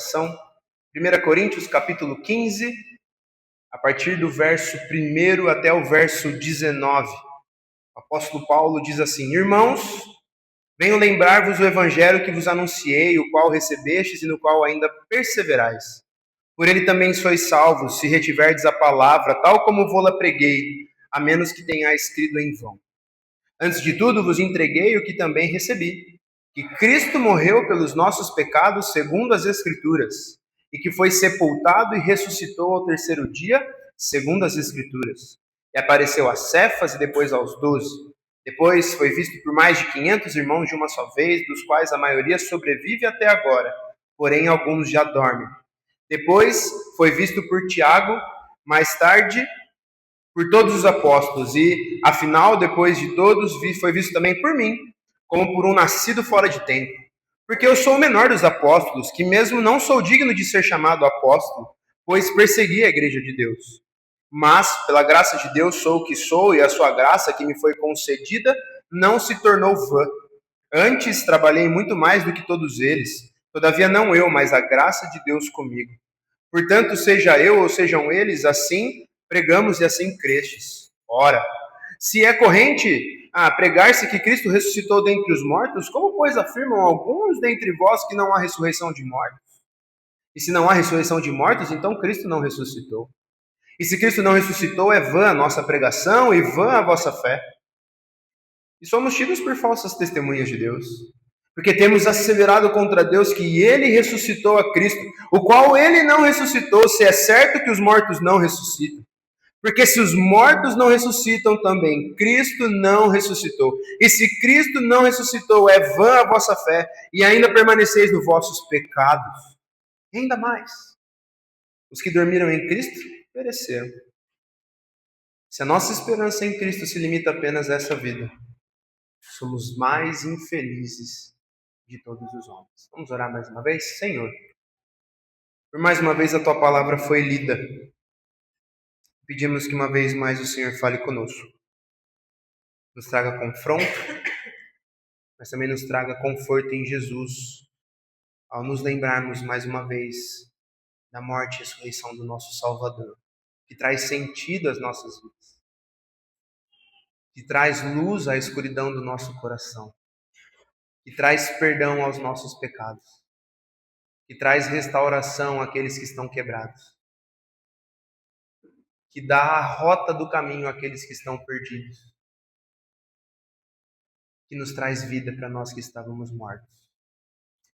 São 1 Coríntios capítulo 15, a partir do verso 1 até o verso 19. O apóstolo Paulo diz assim: Irmãos, venho lembrar-vos o evangelho que vos anunciei, o qual recebestes e no qual ainda perseverais. Por ele também sois salvos, se retiverdes a palavra, tal como vô-la preguei, a menos que tenhais crido em vão. Antes de tudo vos entreguei o que também recebi, que Cristo morreu pelos nossos pecados segundo as Escrituras, e que foi sepultado e ressuscitou ao terceiro dia, segundo as Escrituras. E apareceu a Cefas e depois aos 12. Depois foi visto por mais de 500 irmãos de uma só vez, dos quais a maioria sobrevive até agora, porém alguns já dormem. Depois foi visto por Tiago, mais tarde por todos os apóstolos, e afinal, depois de todos, foi visto também por mim, como por um nascido fora de tempo. Porque eu sou o menor dos apóstolos, que mesmo não sou digno de ser chamado apóstolo, pois persegui a igreja de Deus. Mas, pela graça de Deus, sou o que sou, e a sua graça que me foi concedida não se tornou vã. Antes, trabalhei muito mais do que todos eles, todavia não eu, mas a graça de Deus comigo. Portanto, seja eu ou sejam eles, assim pregamos e assim crestes. Ora, se é corrente pregar-se que Cristo ressuscitou dentre os mortos, como, pois, afirmam alguns dentre vós que não há ressurreição de mortos? E se não há ressurreição de mortos, então Cristo não ressuscitou. E se Cristo não ressuscitou, é vã a nossa pregação e vã a vossa fé. E somos tidos por falsas testemunhas de Deus, porque temos asseverado contra Deus que ele ressuscitou a Cristo, o qual ele não ressuscitou, se é certo que os mortos não ressuscitam. Porque se os mortos não ressuscitam também, Cristo não ressuscitou. E se Cristo não ressuscitou, é vã a vossa fé, e ainda permaneceis nos vossos pecados. E ainda mais, os que dormiram em Cristo pereceram. Se a nossa esperança em Cristo se limita apenas a essa vida, somos mais infelizes de todos os homens. Vamos orar mais uma vez? Senhor, por mais uma vez a Tua palavra foi lida. Pedimos que uma vez mais o Senhor fale conosco. Nos traga confronto, mas também nos traga conforto em Jesus, ao nos lembrarmos mais uma vez da morte e ressurreição do nosso Salvador, que traz sentido às nossas vidas, que traz luz à escuridão do nosso coração, que traz perdão aos nossos pecados, que traz restauração àqueles que estão quebrados, que dá a rota do caminho àqueles que estão perdidos, que nos traz vida para nós que estávamos mortos.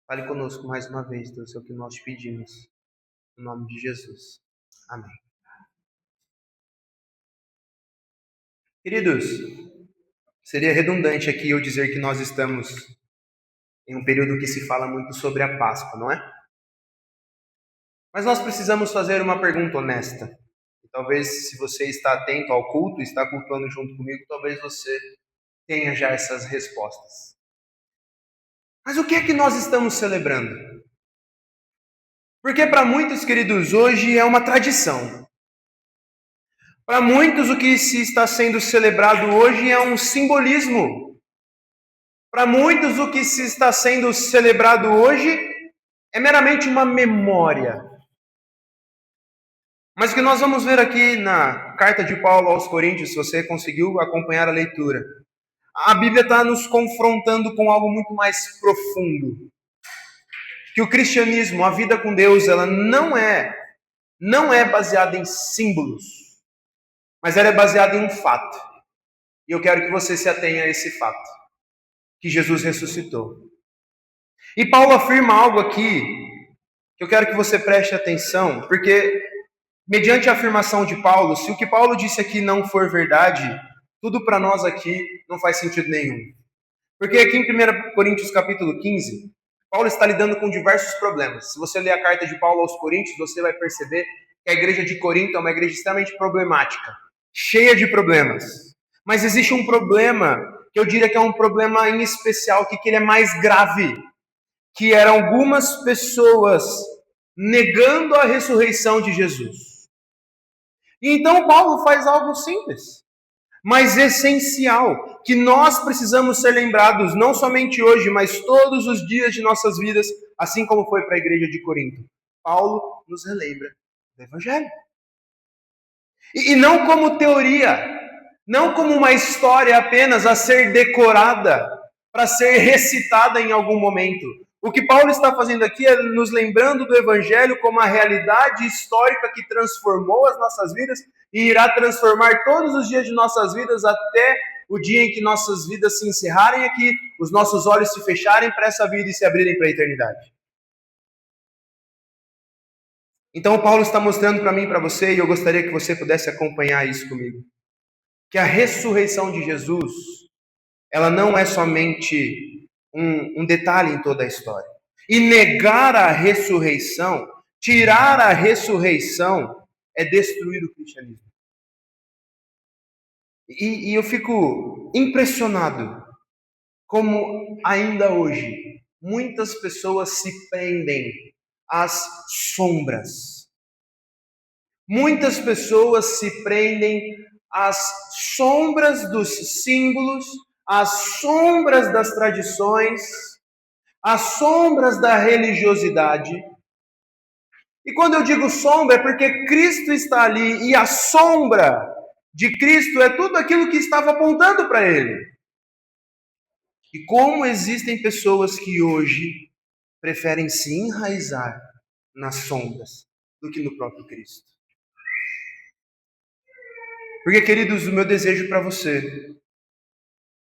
Fale conosco mais uma vez, Deus, é o que nós te pedimos. Em nome de Jesus. Amém. Queridos, seria redundante aqui eu dizer que nós estamos em um período que se fala muito sobre a Páscoa, não é? Mas nós precisamos fazer uma pergunta honesta. E talvez, se você está atento ao culto, está cultuando junto comigo, talvez você tenha já essas respostas. Mas o que é que nós estamos celebrando? Porque para muitos, queridos, hoje é uma tradição. Para muitos, o que se está sendo celebrado hoje é um simbolismo. Para muitos, o que se está sendo celebrado hoje é meramente uma memória. Mas o que nós vamos ver aqui na carta de Paulo aos Coríntios, se você conseguiu acompanhar a leitura, a Bíblia está nos confrontando com algo muito mais profundo. Que o cristianismo, a vida com Deus, ela não é baseada em símbolos, mas ela é baseada em um fato. E eu quero que você se atenha a esse fato, que Jesus ressuscitou. E Paulo afirma algo aqui, que eu quero que você preste atenção, porque mediante a afirmação de Paulo, se o que Paulo disse aqui não for verdade, tudo para nós aqui não faz sentido nenhum. Porque aqui em 1 Coríntios capítulo 15, Paulo está lidando com diversos problemas. Se você ler a carta de Paulo aos Coríntios, você vai perceber que a igreja de Corinto é uma igreja extremamente problemática, cheia de problemas. Mas existe um problema, que eu diria que é um problema em especial, que ele é mais grave, que eram algumas pessoas negando a ressurreição de Jesus. E então Paulo faz algo simples, mas essencial, que nós precisamos ser lembrados, não somente hoje, mas todos os dias de nossas vidas, assim como foi para a igreja de Corinto. Paulo nos relembra do Evangelho. E não como teoria, não como uma história apenas a ser decorada, para ser recitada em algum momento. O que Paulo está fazendo aqui é nos lembrando do Evangelho como a realidade histórica que transformou as nossas vidas e irá transformar todos os dias de nossas vidas até o dia em que nossas vidas se encerrarem aqui, os nossos olhos se fecharem para essa vida e se abrirem para a eternidade. Então, Paulo está mostrando para mim e para você, e eu gostaria que você pudesse acompanhar isso comigo, que a ressurreição de Jesus, ela não é somente um detalhe em toda a história. E negar a ressurreição, tirar a ressurreição, é destruir o cristianismo. E eu fico impressionado como ainda hoje muitas pessoas se prendem às sombras. Muitas pessoas se prendem às sombras dos símbolos, às sombras das tradições, às sombras da religiosidade. E quando eu digo sombra é porque Cristo está ali e a sombra de Cristo é tudo aquilo que estava apontando para Ele. E como existem pessoas que hoje preferem se enraizar nas sombras do que no próprio Cristo. Porque, queridos, o meu desejo para você,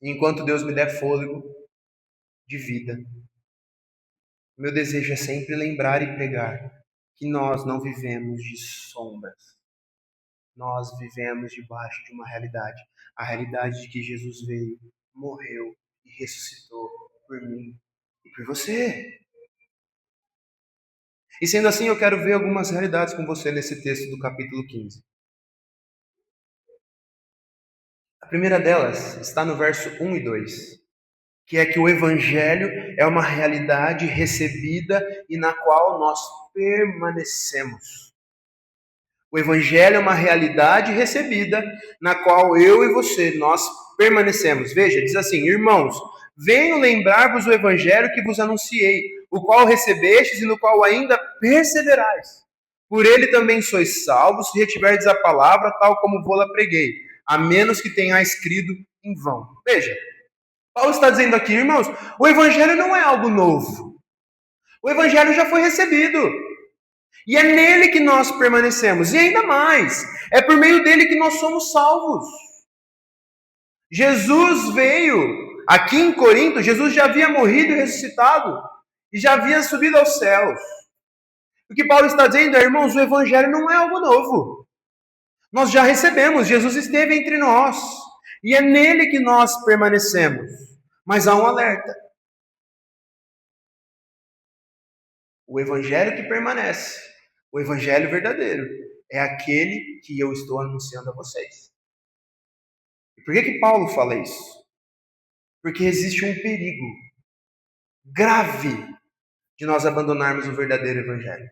enquanto Deus me der fôlego de vida, o meu desejo é sempre lembrar e pregar que nós não vivemos de sombras. Nós vivemos debaixo de uma realidade. A realidade de que Jesus veio, morreu e ressuscitou por mim e por você. E sendo assim, eu quero ver algumas realidades com você nesse texto do capítulo 15. A primeira delas está no verso 1 e 2, que é que o Evangelho é uma realidade recebida e na qual nós permanecemos. O Evangelho é uma realidade recebida na qual eu e você, nós permanecemos. Veja, diz assim: irmãos, venho lembrar-vos o Evangelho que vos anunciei, o qual recebestes e no qual ainda perseverais. Por ele também sois salvos, se retiverdes a palavra, tal como vou-la preguei, a menos que tenha escrito em vão. Veja, Paulo está dizendo aqui, irmãos, o Evangelho não é algo novo. O Evangelho já foi recebido. E é nele que nós permanecemos. E ainda mais, é por meio dele que nós somos salvos. Jesus veio, aqui em Corinto, Jesus já havia morrido e ressuscitado. E já havia subido aos céus. O que Paulo está dizendo é, irmãos, o Evangelho não é algo novo. Nós já recebemos, Jesus esteve entre nós. E é nele que nós permanecemos. Mas há um alerta. O Evangelho que permanece, o Evangelho verdadeiro, é aquele que eu estou anunciando a vocês. E por que Paulo fala isso? Porque existe um perigo grave de nós abandonarmos o verdadeiro Evangelho.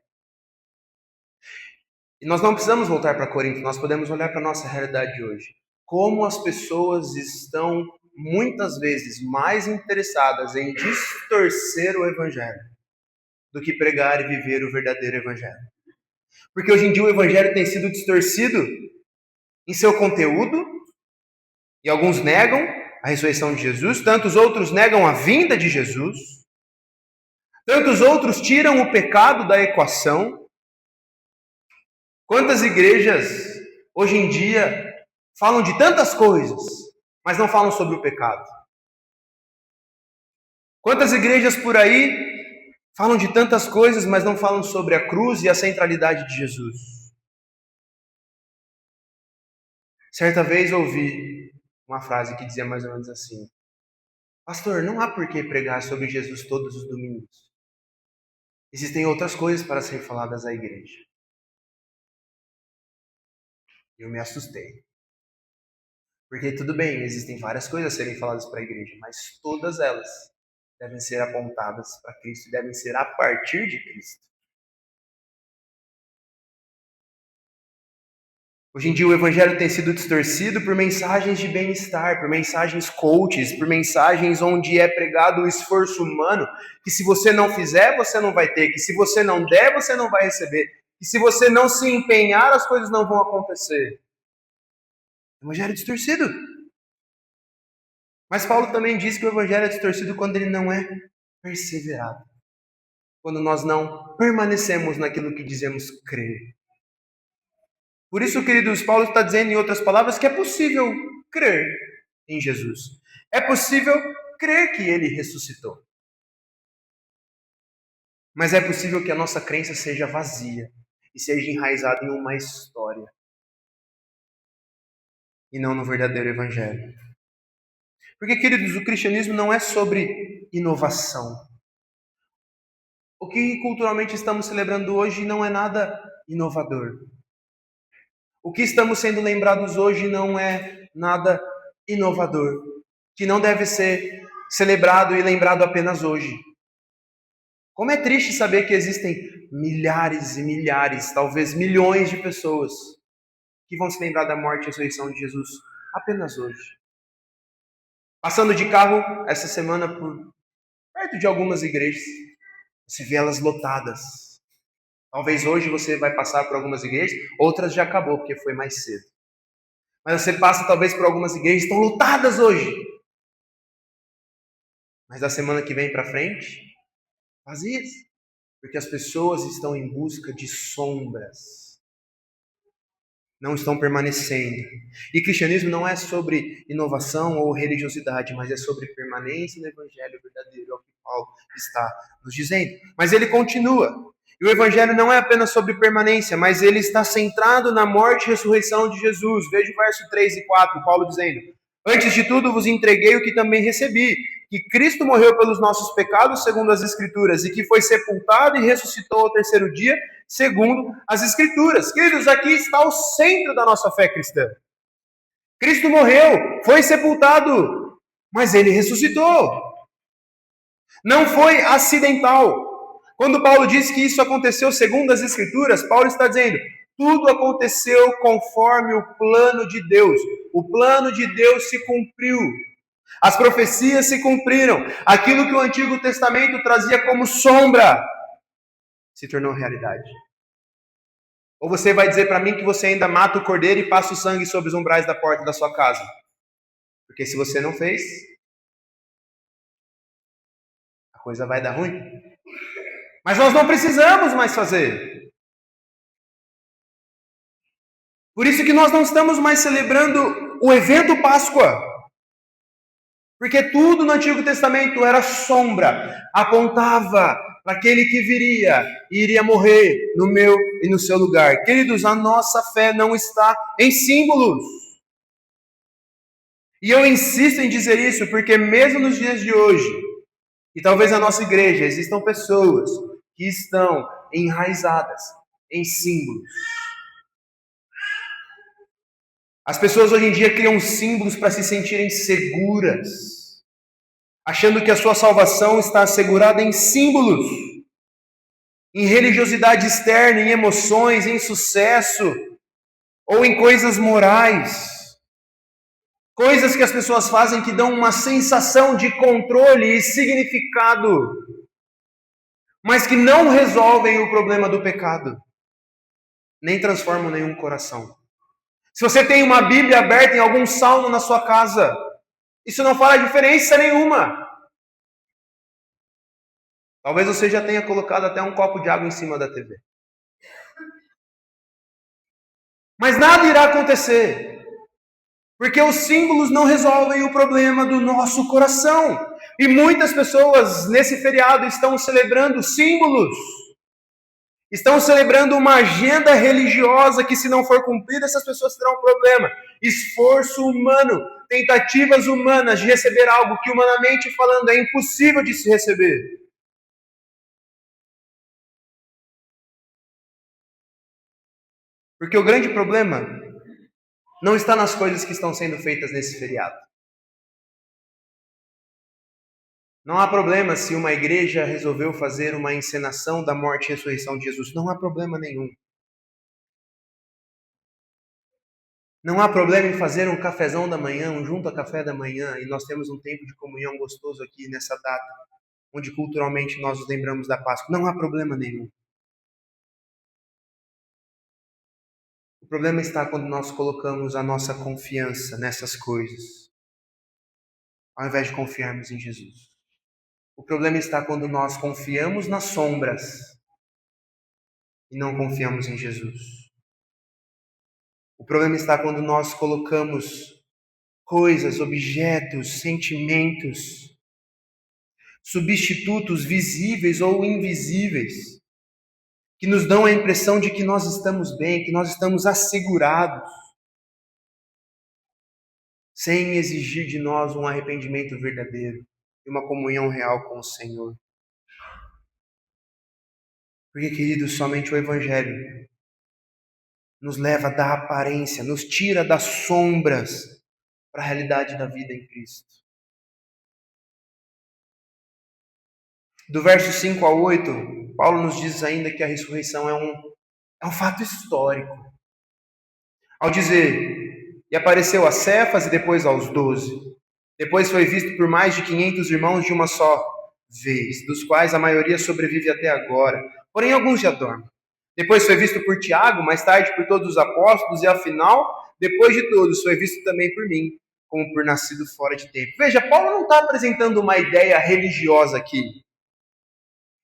E nós não precisamos voltar para Corinto, nós podemos olhar para a nossa realidade de hoje. Como as pessoas estão, muitas vezes, mais interessadas em distorcer o Evangelho do que pregar e viver o verdadeiro Evangelho. Porque hoje em dia o Evangelho tem sido distorcido em seu conteúdo, e alguns negam a ressurreição de Jesus, tantos outros negam a vinda de Jesus, tantos outros tiram o pecado da equação. Quantas igrejas hoje em dia falam de tantas coisas, mas não falam sobre o pecado? Quantas igrejas por aí falam de tantas coisas, mas não falam sobre a cruz e a centralidade de Jesus? Certa vez ouvi uma frase que dizia mais ou menos assim: pastor, não há por que pregar sobre Jesus todos os domingos. Existem outras coisas para serem faladas à igreja. Eu me assustei. Porque tudo bem, existem várias coisas a serem faladas para a igreja, mas todas elas devem ser apontadas para Cristo e devem ser a partir de Cristo. Hoje em dia o evangelho tem sido distorcido por mensagens de bem-estar, por mensagens coaches, por mensagens onde é pregado o esforço humano, que se você não fizer, você não vai ter, que se você não der, você não vai receber, que se você não se empenhar, as coisas não vão acontecer. O evangelho é distorcido. Mas Paulo também diz que o evangelho é distorcido quando ele não é perseverado. Quando nós não permanecemos naquilo que dizemos crer. Por isso, queridos, Paulo está dizendo, em outras palavras, que é possível crer em Jesus. É possível crer que ele ressuscitou. Mas é possível que a nossa crença seja vazia e seja enraizada em uma história e não no verdadeiro evangelho. Porque, queridos, o cristianismo não é sobre inovação. O que culturalmente estamos celebrando hoje não é nada inovador. O que estamos sendo lembrados hoje não é nada inovador, que não deve ser celebrado e lembrado apenas hoje. Como é triste saber que existem milhares e milhares, talvez milhões de pessoas que vão se lembrar da morte e ressurreição de Jesus apenas hoje. Passando de carro essa semana por perto de algumas igrejas, você vê elas lotadas. Talvez hoje você vai passar por algumas igrejas, outras já acabou, porque foi mais cedo. Mas você passa talvez por algumas igrejas que estão lotadas hoje. Mas da semana que vem para frente, vazias. Porque as pessoas estão em busca de sombras. Não estão permanecendo. E cristianismo não é sobre inovação ou religiosidade, mas é sobre permanência no evangelho verdadeiro, é o que Paulo está nos dizendo. Mas ele continua. E o evangelho não é apenas sobre permanência, mas ele está centrado na morte e ressurreição de Jesus. Veja o verso 3 e 4, Paulo dizendo: Antes de tudo vos entreguei o que também recebi, que Cristo morreu pelos nossos pecados, segundo as Escrituras, e que foi sepultado e ressuscitou ao terceiro dia, segundo as Escrituras. Queridos, aqui está o centro da nossa fé cristã. Cristo morreu, foi sepultado, mas ele ressuscitou. Não foi acidental. Quando Paulo diz que isso aconteceu segundo as Escrituras, Paulo está dizendo, tudo aconteceu conforme o plano de Deus. O plano de Deus se cumpriu. As profecias se cumpriram. Aquilo que o Antigo Testamento trazia como sombra se tornou realidade. Ou você vai dizer para mim que você ainda mata o cordeiro e passa o sangue sobre os umbrais da porta da sua casa? Porque se você não fez, a coisa vai dar ruim. Mas nós não precisamos mais fazer. Por isso que nós não estamos mais celebrando o evento Páscoa. Porque tudo no Antigo Testamento era sombra, apontava para aquele que viria e iria morrer no meu e no seu lugar. Queridos, a nossa fé não está em símbolos. E eu insisto em dizer isso porque mesmo nos dias de hoje, e talvez na nossa igreja, existam pessoas que estão enraizadas em símbolos. As pessoas hoje em dia criam símbolos para se sentirem seguras, achando que a sua salvação está assegurada em símbolos, em religiosidade externa, em emoções, em sucesso, ou em coisas morais. Coisas que as pessoas fazem que dão uma sensação de controle e significado, mas que não resolvem o problema do pecado, nem transformam nenhum coração. Se você tem uma Bíblia aberta em algum salmo na sua casa, isso não faz diferença nenhuma. Talvez você já tenha colocado até um copo de água em cima da TV. Mas nada irá acontecer, porque os símbolos não resolvem o problema do nosso coração. E muitas pessoas nesse feriado estão celebrando símbolos. Estão celebrando uma agenda religiosa que, se não for cumprida, essas pessoas terão um problema. Esforço humano, tentativas humanas de receber algo que, humanamente falando, é impossível de se receber. Porque o grande problema não está nas coisas que estão sendo feitas nesse feriado. Não há problema se uma igreja resolveu fazer uma encenação da morte e ressurreição de Jesus. Não há problema nenhum. Não há problema em fazer um cafezão da manhã, um junto a café da manhã, e nós temos um tempo de comunhão gostoso aqui nessa data, onde culturalmente nós nos lembramos da Páscoa. Não há problema nenhum. O problema está quando nós colocamos a nossa confiança nessas coisas, ao invés de confiarmos em Jesus. O problema está quando nós confiamos nas sombras e não confiamos em Jesus. O problema está quando nós colocamos coisas, objetos, sentimentos, substitutos visíveis ou invisíveis, que nos dão a impressão de que nós estamos bem, que nós estamos assegurados, sem exigir de nós um arrependimento verdadeiro e uma comunhão real com o Senhor. Porque, queridos, somente o Evangelho nos leva da aparência, nos tira das sombras para a realidade da vida em Cristo. Do verso 5 ao 8, Paulo nos diz ainda que a ressurreição é um fato histórico. Ao dizer, e apareceu a Cefas e depois aos 12. Depois foi visto por mais de 500 irmãos de uma só vez, dos quais a maioria sobrevive até agora. Porém, alguns já dormem. Depois foi visto por Tiago, mais tarde por todos os apóstolos, e afinal, depois de todos, foi visto também por mim, como por nascido fora de tempo. Veja, Paulo não está apresentando uma ideia religiosa aqui.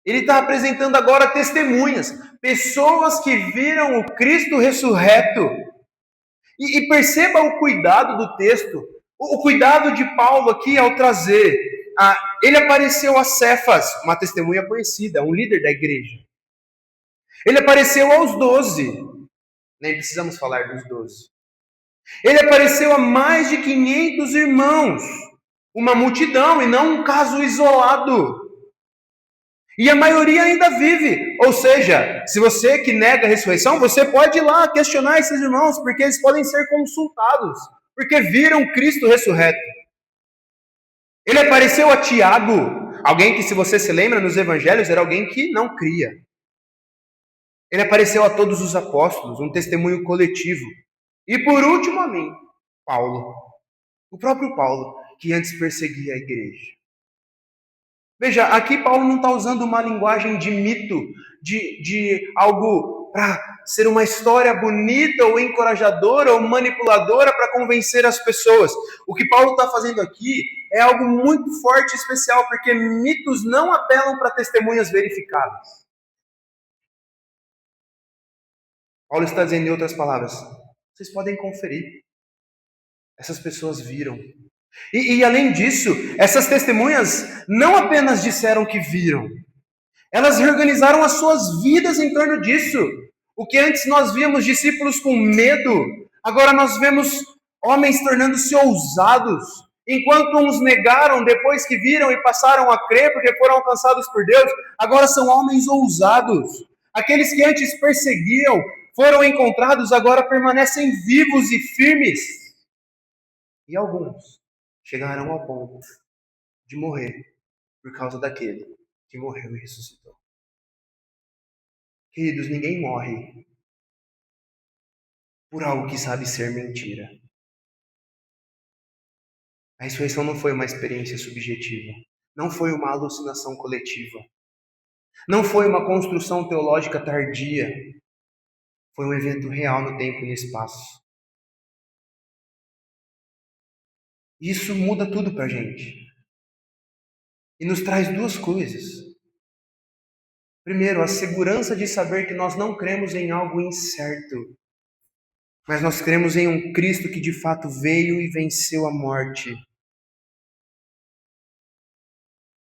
Ele está apresentando agora testemunhas, pessoas que viram o Cristo ressurreto. E perceba o cuidado do texto, o cuidado de Paulo aqui ao trazer. Ele apareceu a Cefas, uma testemunha conhecida, um líder da igreja. Ele apareceu aos 12, nem precisamos falar dos 12. Ele apareceu a mais de 500 irmãos, uma multidão e não um caso isolado. E a maioria ainda vive. Ou seja, se você que nega a ressurreição, você pode ir lá questionar esses irmãos, porque eles podem ser consultados, porque viram Cristo ressurreto. Ele apareceu a Tiago, alguém que, se você se lembra, nos evangelhos era alguém que não cria. Ele apareceu a todos os apóstolos, um testemunho coletivo. E por último a mim, Paulo. O próprio Paulo, que antes perseguia a igreja. Veja, aqui Paulo não está usando uma linguagem de mito, de algo para ser uma história bonita ou encorajadora ou manipuladora para convencer as pessoas. O que Paulo está fazendo aqui é algo muito forte e especial, porque mitos não apelam para testemunhas verificadas. Paulo está dizendo, em outras palavras, vocês podem conferir. Essas pessoas viram. E além disso, essas testemunhas não apenas disseram que viram, elas reorganizaram as suas vidas em torno disso. O que antes nós víamos discípulos com medo, agora nós vemos homens tornando-se ousados. Enquanto uns negaram depois que viram e passaram a crer porque foram alcançados por Deus, agora são homens ousados. Aqueles que antes perseguiam, foram encontrados, agora permanecem vivos e firmes. E alguns chegaram ao ponto de morrer por causa daquele que morreu e ressuscitou. Queridos, ninguém morre por algo que sabe ser mentira. A ressurreição não foi uma experiência subjetiva. Não foi uma alucinação coletiva. Não foi uma construção teológica tardia. Foi um evento real no tempo e no espaço. Isso muda tudo para a gente. E nos traz duas coisas. Primeiro, a segurança de saber que nós não cremos em algo incerto, mas nós cremos em um Cristo que de fato veio e venceu a morte.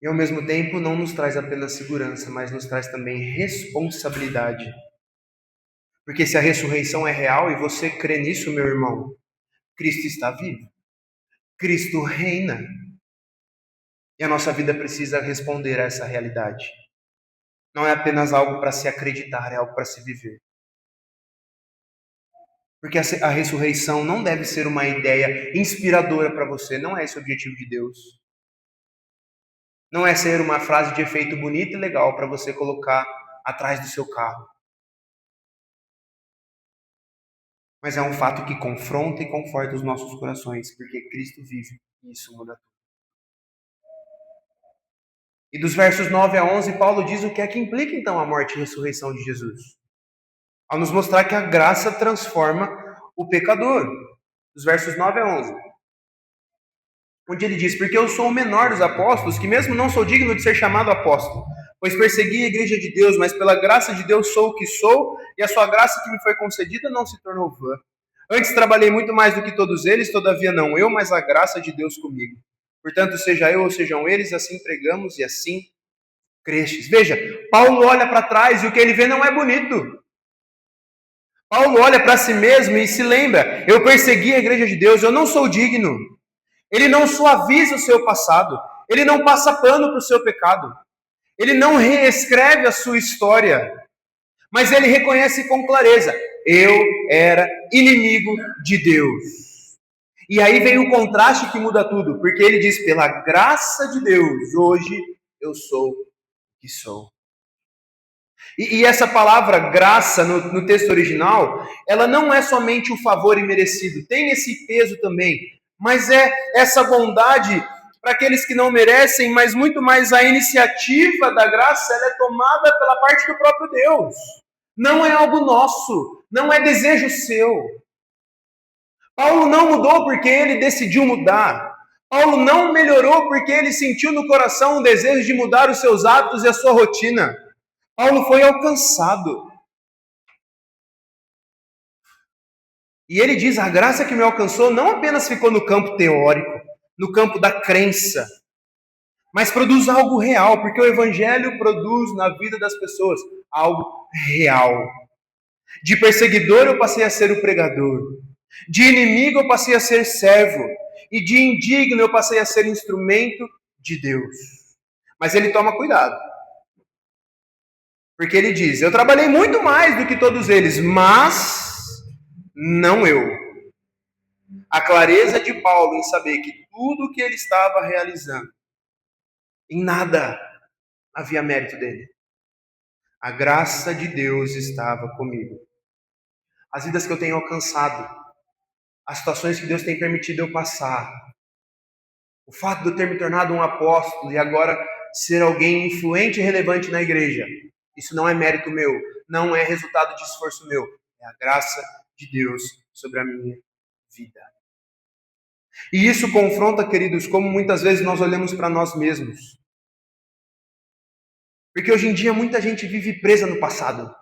E ao mesmo tempo não nos traz apenas segurança, mas nos traz também responsabilidade. Porque se a ressurreição é real e você crê nisso, meu irmão, Cristo está vivo. Cristo reina. E a nossa vida precisa responder a essa realidade. Não é apenas algo para se acreditar, é algo para se viver. Porque a ressurreição não deve ser uma ideia inspiradora para você, não é esse o objetivo de Deus. Não é ser uma frase de efeito bonita e legal para você colocar atrás do seu carro. Mas é um fato que confronta e conforta os nossos corações, porque Cristo vive e isso muda tudo. E dos versos 9 a 11, Paulo diz o que é que implica então a morte e a ressurreição de Jesus. Ao nos mostrar que a graça transforma o pecador. Dos versos 9 a 11. Onde ele diz, porque eu sou o menor dos apóstolos, que mesmo não sou digno de ser chamado apóstolo, pois persegui a igreja de Deus, mas pela graça de Deus sou o que sou, e a sua graça que me foi concedida não se tornou vã. Antes trabalhei muito mais do que todos eles, todavia não eu, mas a graça de Deus comigo. Portanto, seja eu ou sejam eles, assim pregamos e assim crestes. Veja, Paulo olha para trás e o que ele vê não é bonito. Paulo olha para si mesmo e se lembra, eu persegui a igreja de Deus, eu não sou digno. Ele não suaviza o seu passado, ele não passa pano para o seu pecado, ele não reescreve a sua história, mas ele reconhece com clareza, eu era inimigo de Deus. E aí vem o contraste que muda tudo, porque ele diz, pela graça de Deus, hoje eu sou o que sou. E essa palavra graça no texto original, ela não é somente o favor imerecido, tem esse peso também, mas é essa bondade para aqueles que não merecem, mas muito mais a iniciativa da graça, ela é tomada pela parte do próprio Deus. Não é algo nosso, não é desejo seu. Paulo não mudou porque ele decidiu mudar. Paulo não melhorou porque ele sentiu no coração o desejo de mudar os seus hábitos e a sua rotina. Paulo foi alcançado. E ele diz, a graça que me alcançou não apenas ficou no campo teórico, no campo da crença, mas produz algo real, porque o evangelho produz na vida das pessoas algo real. De perseguidor eu passei a ser o pregador. De inimigo eu passei a ser servo. E de indigno eu passei a ser instrumento de Deus. Mas ele toma cuidado. Porque ele diz, eu trabalhei muito mais do que todos eles, mas não eu. A clareza de Paulo em saber que tudo o que ele estava realizando, em nada havia mérito dele. A graça de Deus estava comigo. As vidas que eu tenho alcançado, as situações que Deus tem permitido eu passar, o fato de eu ter me tornado um apóstolo e agora ser alguém influente e relevante na igreja, isso não é mérito meu, não é resultado de esforço meu, é a graça de Deus sobre a minha vida. E isso confronta, queridos, como muitas vezes nós olhamos para nós mesmos. Porque hoje em dia muita gente vive presa no passado.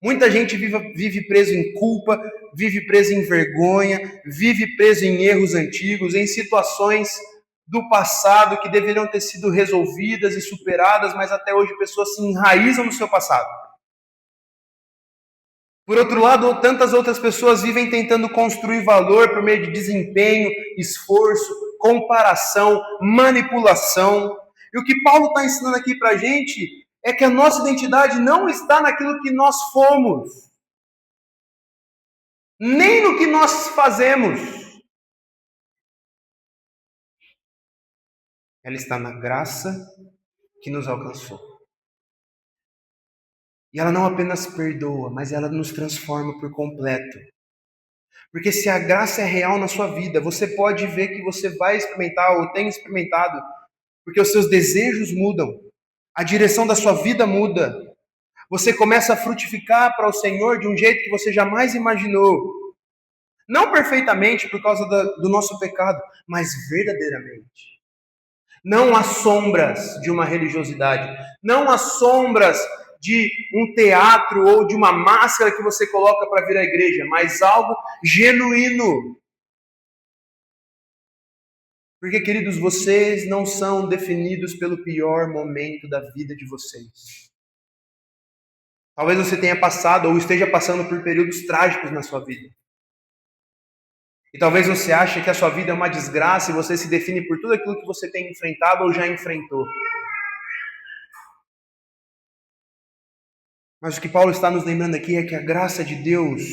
Muita gente vive preso em culpa, vive preso em vergonha, vive preso em erros antigos, em situações do passado que deveriam ter sido resolvidas e superadas, mas até hoje pessoas se enraizam no seu passado. Por outro lado, tantas outras pessoas vivem tentando construir valor por meio de desempenho, esforço, comparação, manipulação. E o que Paulo está ensinando aqui para a gente é que a nossa identidade não está naquilo que nós fomos, nem no que nós fazemos. Ela está na graça que nos alcançou. E ela não apenas perdoa, mas ela nos transforma por completo. Porque se a graça é real na sua vida, você pode ver que você vai experimentar ou tem experimentado, porque os seus desejos mudam, a direção da sua vida muda. Você começa a frutificar para o Senhor de um jeito que você jamais imaginou. Não perfeitamente por causa do nosso pecado, mas verdadeiramente. Não há sombras de uma religiosidade, não há sombras de um teatro ou de uma máscara que você coloca para vir à igreja, mas algo genuíno. Porque, queridos, vocês não são definidos pelo pior momento da vida de vocês. Talvez você tenha passado ou esteja passando por períodos trágicos na sua vida. E talvez você ache que a sua vida é uma desgraça e você se define por tudo aquilo que você tem enfrentado ou já enfrentou. Mas o que Paulo está nos lembrando aqui é que a graça de Deus,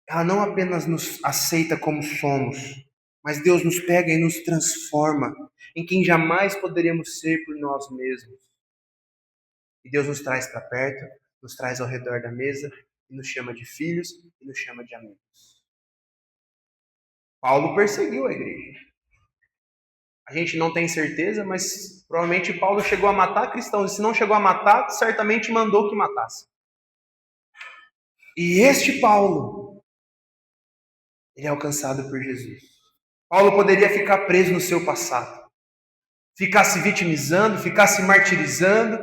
ela não apenas nos aceita como somos, mas Deus nos pega e nos transforma em quem jamais poderíamos ser por nós mesmos. E Deus nos traz para perto, nos traz ao redor da mesa e nos chama de filhos, e nos chama de amigos. Paulo perseguiu a igreja. A gente não tem certeza, mas provavelmente Paulo chegou a matar cristãos. E se não chegou a matar, certamente mandou que matasse. E este Paulo, ele é alcançado por Jesus. Paulo poderia ficar preso no seu passado, ficar se vitimizando, ficar se martirizando,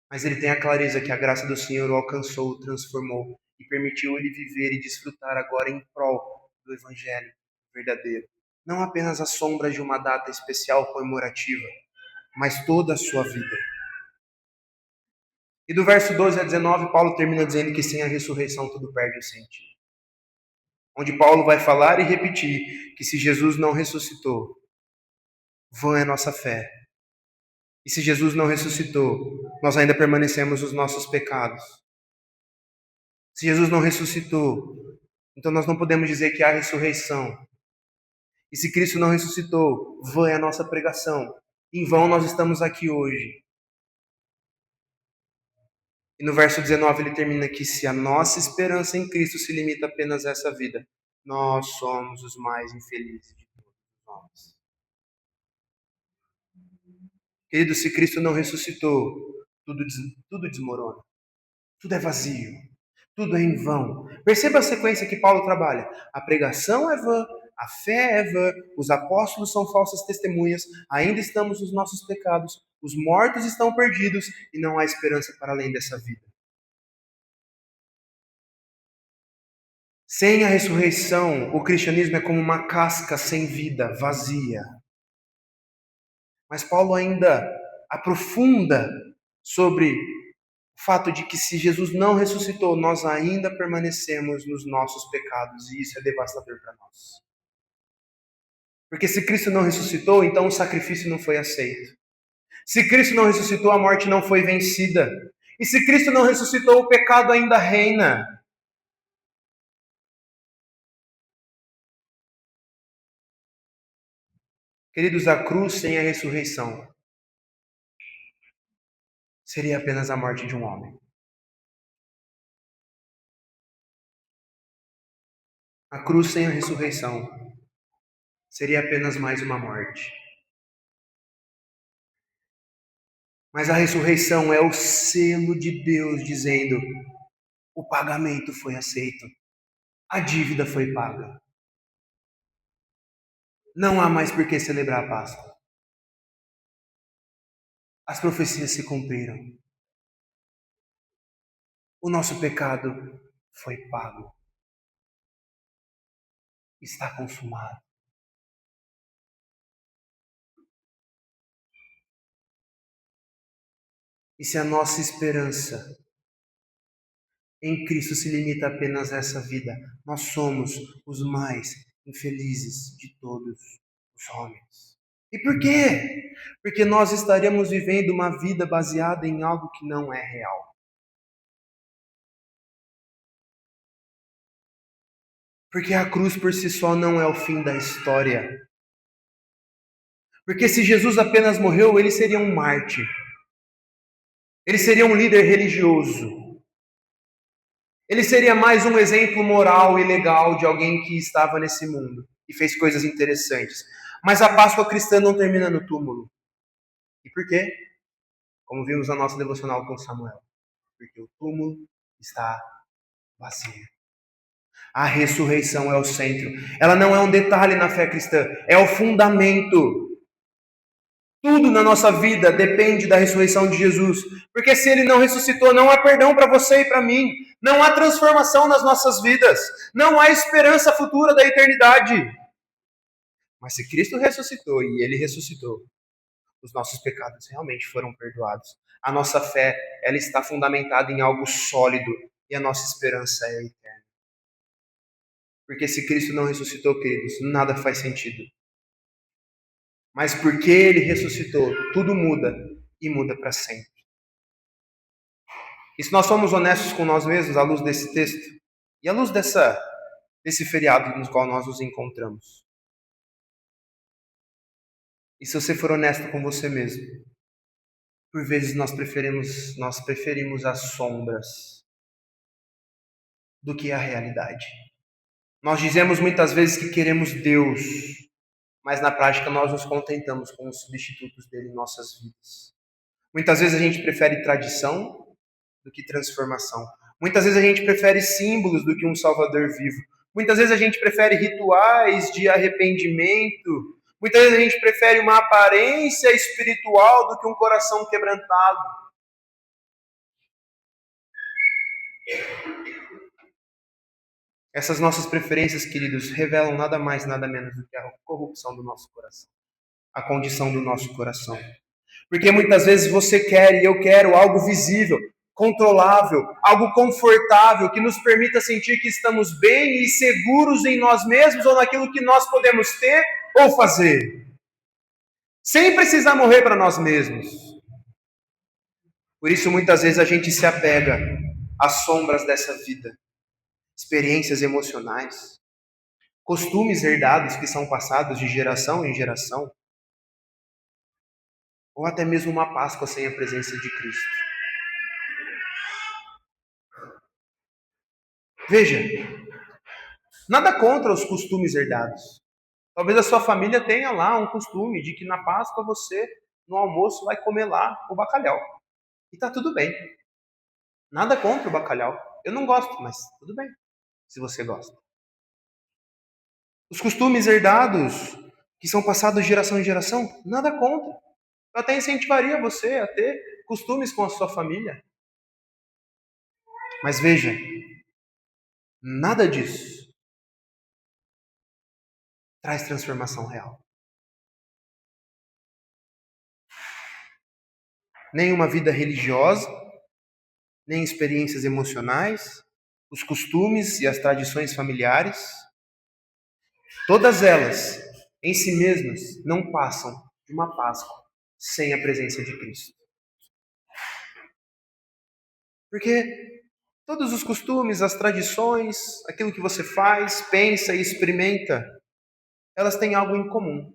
mas ele tem a clareza que a graça do Senhor o alcançou, o transformou e permitiu ele viver e desfrutar agora em prol do Evangelho verdadeiro. Não apenas a sombra de uma data especial comemorativa, mas toda a sua vida. E do verso 12 a 19, Paulo termina dizendo que sem a ressurreição tudo perde o sentido. Onde Paulo vai falar e repetir que se Jesus não ressuscitou, vã é nossa fé. E se Jesus não ressuscitou, nós ainda permanecemos nos nossos pecados. Se Jesus não ressuscitou, então nós não podemos dizer que há ressurreição. E se Cristo não ressuscitou, vã é a nossa pregação. Em vão nós estamos aqui hoje. E no verso 19 ele termina que se a nossa esperança em Cristo se limita apenas a essa vida, nós somos os mais infelizes de todos os homens. Querido, se Cristo não ressuscitou, tudo desmorona. Tudo é vazio. Tudo é em vão. Perceba a sequência que Paulo trabalha. A pregação é vã, a fé é vã, os apóstolos são falsas testemunhas, ainda estamos nos nossos pecados, os mortos estão perdidos e não há esperança para além dessa vida. Sem a ressurreição, o cristianismo é como uma casca sem vida, vazia. Mas Paulo ainda aprofunda sobre o fato de que se Jesus não ressuscitou, nós ainda permanecemos nos nossos pecados, e isso é devastador para nós. Porque se Cristo não ressuscitou, então o sacrifício não foi aceito. Se Cristo não ressuscitou, a morte não foi vencida. E se Cristo não ressuscitou, o pecado ainda reina. Queridos, a cruz sem a ressurreição seria apenas a morte de um homem. A cruz sem a ressurreição seria apenas mais uma morte. Mas a ressurreição é o selo de Deus dizendo: o pagamento foi aceito, a dívida foi paga. Não há mais por que celebrar a Páscoa. As profecias se cumpriram. O nosso pecado foi pago. Está consumado. E se a nossa esperança em Cristo se limita apenas a essa vida, nós somos os mais infelizes de todos os homens. E por quê? Porque nós estaremos vivendo uma vida baseada em algo que não é real. Porque a cruz por si só não é o fim da história. Porque se Jesus apenas morreu, ele seria um mártir. Ele seria um líder religioso. Ele seria mais um exemplo moral e legal de alguém que estava nesse mundo e fez coisas interessantes. Mas a Páscoa cristã não termina no túmulo. E por quê? Como vimos na nossa devocional com Samuel. Porque o túmulo está vazio. A ressurreição é o centro. Ela não é um detalhe na fé cristã, é o fundamento. Tudo na nossa vida depende da ressurreição de Jesus. Porque se ele não ressuscitou, não há perdão para você e para mim. Não há transformação nas nossas vidas. Não há esperança futura da eternidade. Mas se Cristo ressuscitou e ele ressuscitou, os nossos pecados realmente foram perdoados. A nossa fé, ela está fundamentada em algo sólido e a nossa esperança é eterna. Porque se Cristo não ressuscitou, queridos, nada faz sentido. Mas porque ele ressuscitou, tudo muda e muda para sempre. E se nós somos honestos com nós mesmos à luz desse texto e à luz desse feriado no qual nós nos encontramos, e se você for honesto com você mesmo, por vezes nós preferimos as sombras do que a realidade. Nós dizemos muitas vezes que queremos Deus, mas na prática nós nos contentamos com os substitutos dele em nossas vidas. Muitas vezes a gente prefere tradição do que transformação. Muitas vezes a gente prefere símbolos do que um Salvador vivo. Muitas vezes a gente prefere rituais de arrependimento. Muitas vezes a gente prefere uma aparência espiritual do que um coração quebrantado. Essas nossas preferências, queridos, revelam nada mais, nada menos do que a corrupção do nosso coração, a condição do nosso coração. Porque muitas vezes você quer e eu quero algo visível, controlável, algo confortável, que nos permita sentir que estamos bem e seguros em nós mesmos ou naquilo que nós podemos ter ou fazer, sem precisar morrer para nós mesmos. Por isso, muitas vezes a gente se apega às sombras dessa vida, experiências emocionais, costumes herdados que são passados de geração em geração, ou até mesmo uma Páscoa sem a presença de Cristo. Veja, nada contra os costumes herdados. Talvez a sua família tenha lá um costume de que na Páscoa você, no almoço, vai comer lá o bacalhau. E tá tudo bem. Nada contra o bacalhau. Eu não gosto, mas tudo bem, se você gosta. Os costumes herdados, que são passados de geração em geração, nada contra. Eu até incentivaria você a ter costumes com a sua família. Mas veja, nada disso traz transformação real. Nem uma vida religiosa, nem experiências emocionais, os costumes e as tradições familiares, todas elas, em si mesmas, não passam de uma Páscoa sem a presença de Cristo. Porque todos os costumes, as tradições, aquilo que você faz, pensa e experimenta, elas têm algo em comum.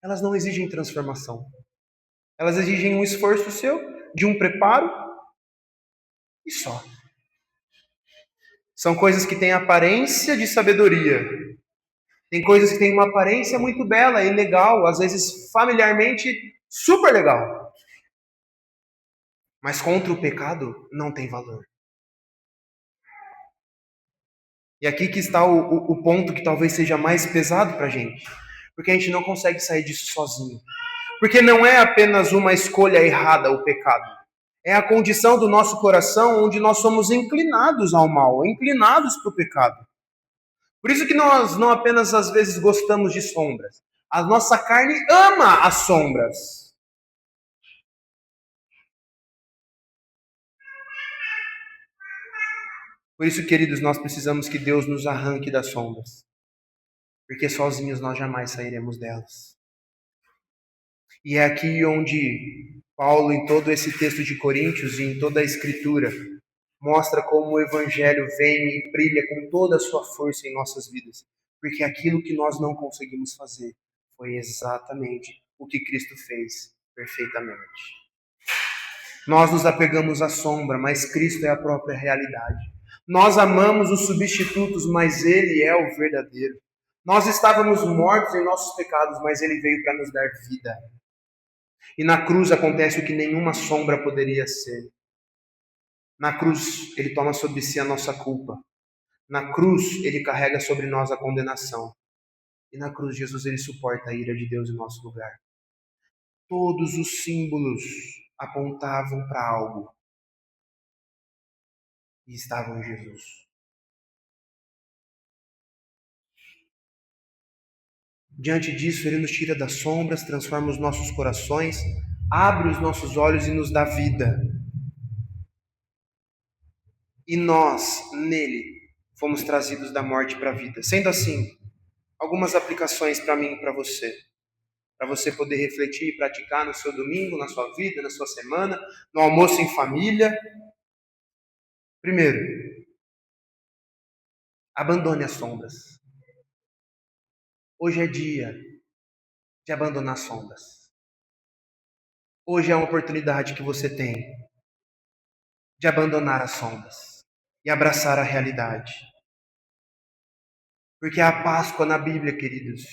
Elas não exigem transformação. Elas exigem um esforço seu, de um preparo e só. São coisas que têm aparência de sabedoria. Tem coisas que têm uma aparência muito bela e legal, às vezes familiarmente super legal. Mas contra o pecado não tem valor. E aqui que está o ponto que talvez seja mais pesado para a gente. Porque a gente não consegue sair disso sozinho. Porque não é apenas uma escolha errada o pecado. É a condição do nosso coração onde nós somos inclinados ao mal, inclinados para o pecado. Por isso que nós não apenas às vezes gostamos de sombras. A nossa carne ama as sombras. Por isso, queridos, nós precisamos que Deus nos arranque das sombras. Porque sozinhos nós jamais sairemos delas. E é aqui onde Paulo, em todo esse texto de Coríntios e em toda a Escritura, mostra como o Evangelho vem e brilha com toda a sua força em nossas vidas. Porque aquilo que nós não conseguimos fazer foi exatamente o que Cristo fez perfeitamente. Nós nos apegamos à sombra, mas Cristo é a própria realidade. Nós amamos os substitutos, mas Ele é o verdadeiro. Nós estávamos mortos em nossos pecados, mas Ele veio para nos dar vida. E na cruz acontece o que nenhuma sombra poderia ser. Na cruz, Ele toma sobre si a nossa culpa. Na cruz, Ele carrega sobre nós a condenação. E na cruz, Jesus, Ele suporta a ira de Deus em nosso lugar. Todos os símbolos apontavam para algo. E estavam em Jesus. Diante disso, Ele nos tira das sombras, transforma os nossos corações, abre os nossos olhos e nos dá vida. E nós, nele, fomos trazidos da morte para a vida. Sendo assim, algumas aplicações para mim e para você poder refletir e praticar no seu domingo, na sua vida, na sua semana, no almoço em família. Primeiro, abandone as sombras. Hoje é dia de abandonar as sombras. Hoje é uma oportunidade que você tem de abandonar as sombras e abraçar a realidade. Porque a Páscoa na Bíblia, queridos,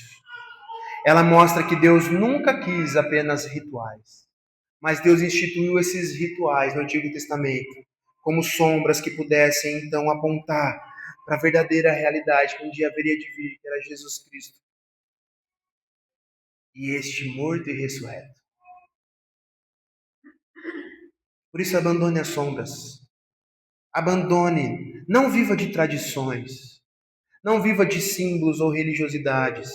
ela mostra que Deus nunca quis apenas rituais, mas Deus instituiu esses rituais no Antigo Testamento como sombras que pudessem então apontar para a verdadeira realidade que um dia haveria de vir, que era Jesus Cristo. E este morto e ressurreto. Por isso abandone as sombras. Abandone. Não viva de tradições. Não viva de símbolos ou religiosidades.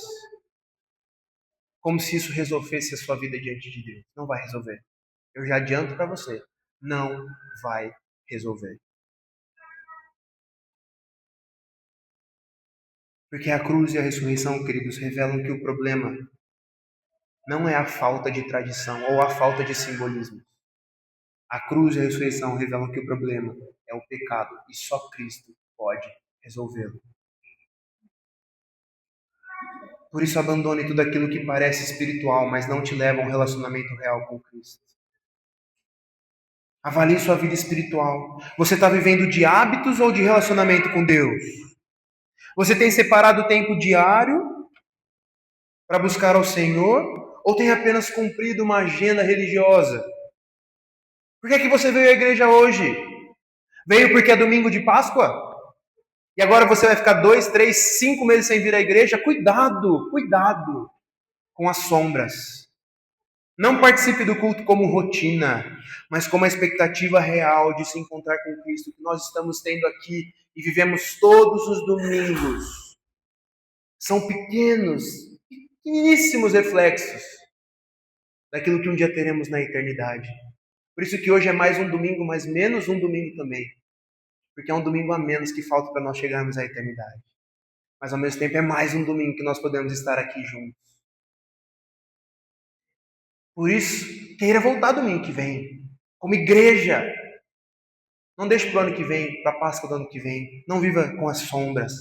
Como se isso resolvesse a sua vida diante de Deus. Não vai resolver. Eu já adianto para você. Não vai resolver. Porque a cruz e a ressurreição, queridos, revelam que o problema não é a falta de tradição ou a falta de simbolismo. A cruz e a ressurreição revelam que o problema é o pecado e só Cristo pode resolvê-lo. Por isso, abandone tudo aquilo que parece espiritual, mas não te leva a um relacionamento real com Cristo. Avalie sua vida espiritual. Você está vivendo de hábitos ou de relacionamento com Deus? Você tem separado o tempo diário para buscar ao Senhor? Ou tem apenas cumprido uma agenda religiosa? Por que é que você veio à igreja hoje? Veio porque é domingo de Páscoa? E agora você vai ficar 2, 3, 5 meses sem vir à igreja? Cuidado, cuidado com as sombras. Não participe do culto como rotina, mas como a expectativa real de se encontrar com Cristo, que nós estamos tendo aqui e vivemos todos os domingos. São pequeníssimos reflexos daquilo que um dia teremos na eternidade. Por isso que hoje é mais um domingo, mas menos um domingo também. Porque é um domingo a menos que falta para nós chegarmos à eternidade. Mas ao mesmo tempo é mais um domingo que nós podemos estar aqui juntos. Por isso, queira voltar domingo que vem, como igreja. Não deixe para o ano que vem, para a Páscoa do ano que vem. Não viva com as sombras.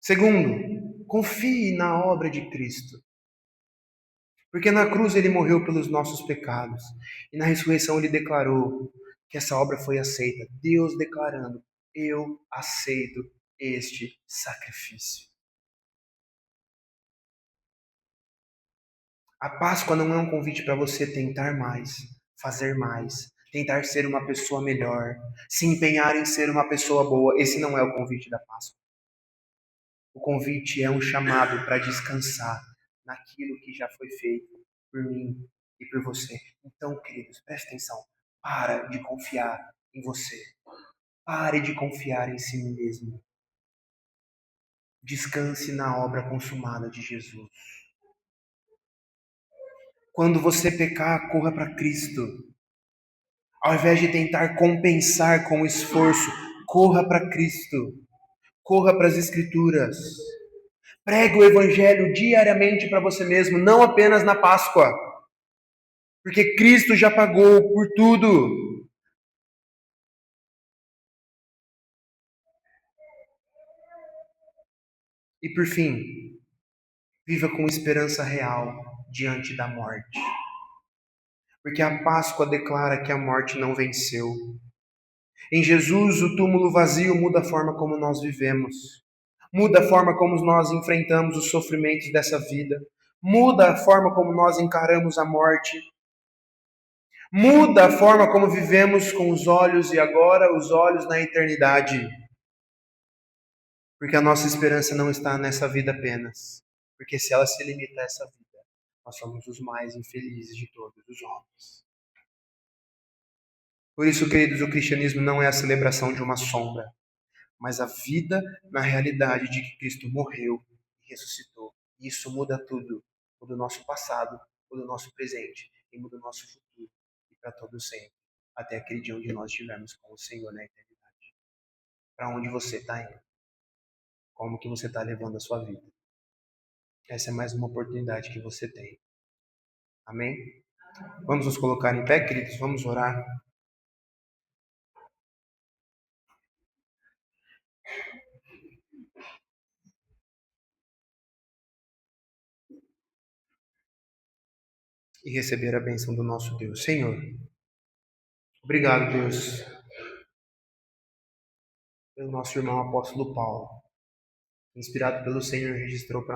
Segundo, confie na obra de Cristo. Porque na cruz ele morreu pelos nossos pecados. E na ressurreição ele declarou que essa obra foi aceita. Deus declarando: eu aceito este sacrifício. A Páscoa não é um convite para você tentar mais, fazer mais, tentar ser uma pessoa melhor, se empenhar em ser uma pessoa boa. Esse não é o convite da Páscoa. O convite é um chamado para descansar naquilo que já foi feito por mim e por você. Então, queridos, preste atenção. Para de confiar em você. Pare de confiar em si mesmo. Descanse na obra consumada de Jesus. Quando você pecar, corra para Cristo. Ao invés de tentar compensar com esforço, corra para Cristo. Corra para as Escrituras. Pregue o Evangelho diariamente para você mesmo, não apenas na Páscoa. Porque Cristo já pagou por tudo. E por fim, viva com esperança real diante da morte. Porque a Páscoa declara que a morte não venceu. Em Jesus, o túmulo vazio muda a forma como nós vivemos. Muda a forma como nós enfrentamos os sofrimentos dessa vida. Muda a forma como nós encaramos a morte. Muda a forma como vivemos com os olhos e agora os olhos na eternidade. Porque a nossa esperança não está nessa vida apenas. Porque se ela se limita a essa vida, nós somos os mais infelizes de todos os homens. Por isso, queridos, o cristianismo não é a celebração de uma sombra, mas a vida na realidade de que Cristo morreu e ressuscitou. E isso muda tudo. Muda o nosso passado, muda o nosso presente e muda o nosso futuro. E para todo sempre. Até aquele dia onde nós estivermos com o Senhor na eternidade. Para onde você está indo? Como que você está levando a sua vida? Essa é mais uma oportunidade que você tem. Amém? Vamos nos colocar em pé, queridos? Vamos orar. E receber a bênção do nosso Deus. Senhor, Obrigado, Deus, pelo nosso irmão apóstolo Paulo, inspirado pelo Senhor, registrou para